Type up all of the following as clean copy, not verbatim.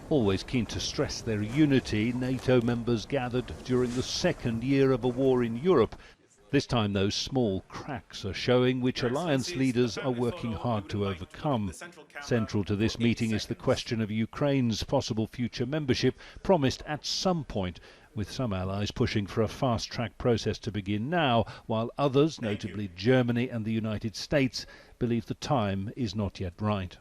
Always keen to stress their unity, NATO members gathered during the second year of a war in Europe. This time those small cracks are showing which alliance leaders are working hard to overcome. Central to this meeting is the question of Ukraine's possible future membership, promised at some point, with some allies pushing for a fast-track process to begin now, while others, notably Germany and the United States, believe the time is not yet right.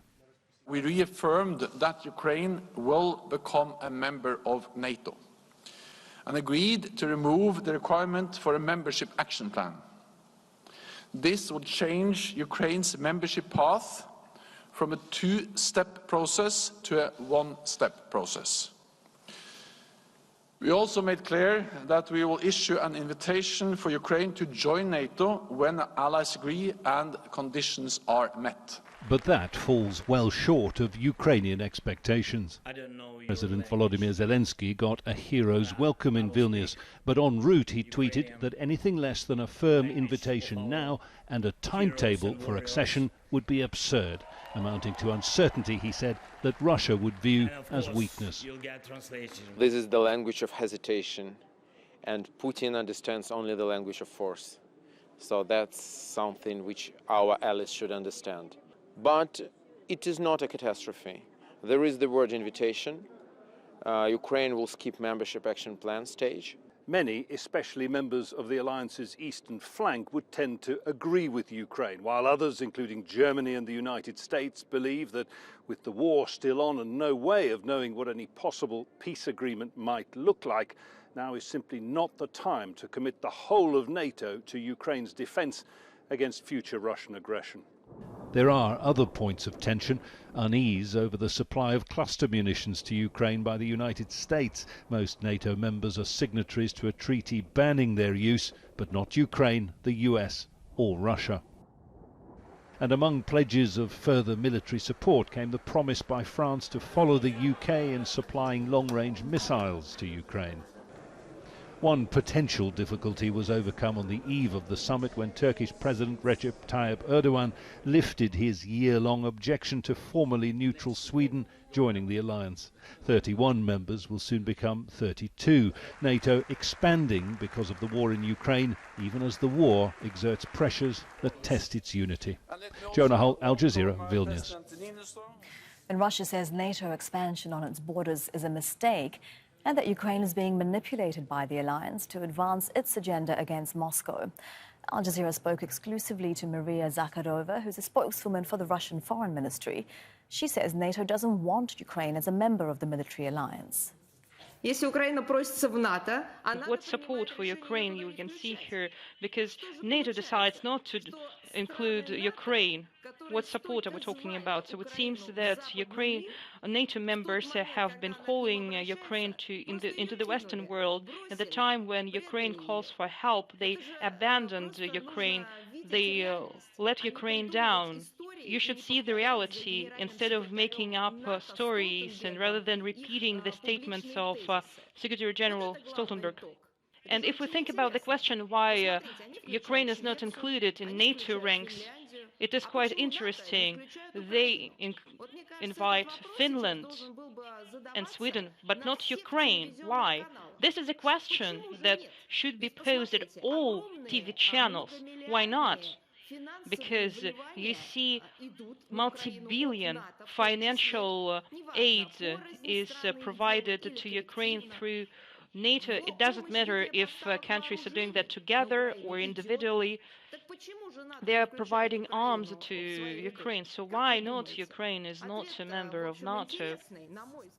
We reaffirmed that Ukraine will become a member of NATO and agreed to remove the requirement for a membership action plan. This would change Ukraine's membership path from a two-step process to a one-step process. We also made clear that we will issue an invitation for Ukraine to join NATO when allies agree and conditions are met. But that falls well short of Ukrainian expectations. President Volodymyr Zelenskyy got a hero's welcome in Vilnius, but en route he tweeted that anything less than a firm invitation now and a timetable for accession would be absurd, amounting to uncertainty, he said, that Russia would view as weakness. This is the language of hesitation, and Putin understands only the language of force. So that's something which our allies should understand. But it is not a catastrophe. There is the word invitation. Ukraine will skip membership action plan stage. Many, especially members of the alliance's eastern flank, would tend to agree with Ukraine, while others, including Germany and the United States, believe that with the war still on and no way of knowing what any possible peace agreement might look like, now is simply not the time to commit the whole of NATO to Ukraine's defense against future Russian aggression. There are other points of tension, unease over the supply of cluster munitions to Ukraine by the United States. Most NATO members are signatories to a treaty banning their use, but not Ukraine, the US or Russia. And among pledges of further military support came the promise by France to follow the UK in supplying long-range missiles to Ukraine. One potential difficulty was overcome on the eve of the summit when Turkish President Recep Tayyip Erdogan lifted his year-long objection to formerly neutral Sweden joining the alliance. 31 members will soon become 32. NATO expanding because of the war in Ukraine, even as the war exerts pressures that test its unity. Jonah, Al Jazeera, Vilnius. And Russia says NATO expansion on its borders is a mistake, and that Ukraine is being manipulated by the alliance to advance its agenda against Moscow. Al Jazeera spoke exclusively to Maria Zakharova, who's a spokeswoman for the Russian Foreign Ministry. She says NATO doesn't want Ukraine as a member of the military alliance. What support for Ukraine you can see here, because NATO decides not to include Ukraine. What support are we talking about? So it seems that NATO members have been calling Ukraine into the Western world. At the time when Ukraine calls for help, they abandoned Ukraine. They let Ukraine down. You should see the reality instead of making up stories, and rather than repeating the statements of Secretary General Stoltenberg. And if we think about the question why Ukraine is not included in NATO ranks, it is quite interesting. They invite Finland and Sweden, but not Ukraine. Why? This is a question that should be posed at all TV channels. Why not? Because you see multi-billion financial aid is provided to Ukraine through NATO. It doesn't matter if countries are doing that together or individually. They are providing arms to Ukraine. So why not Ukraine is not a member of NATO?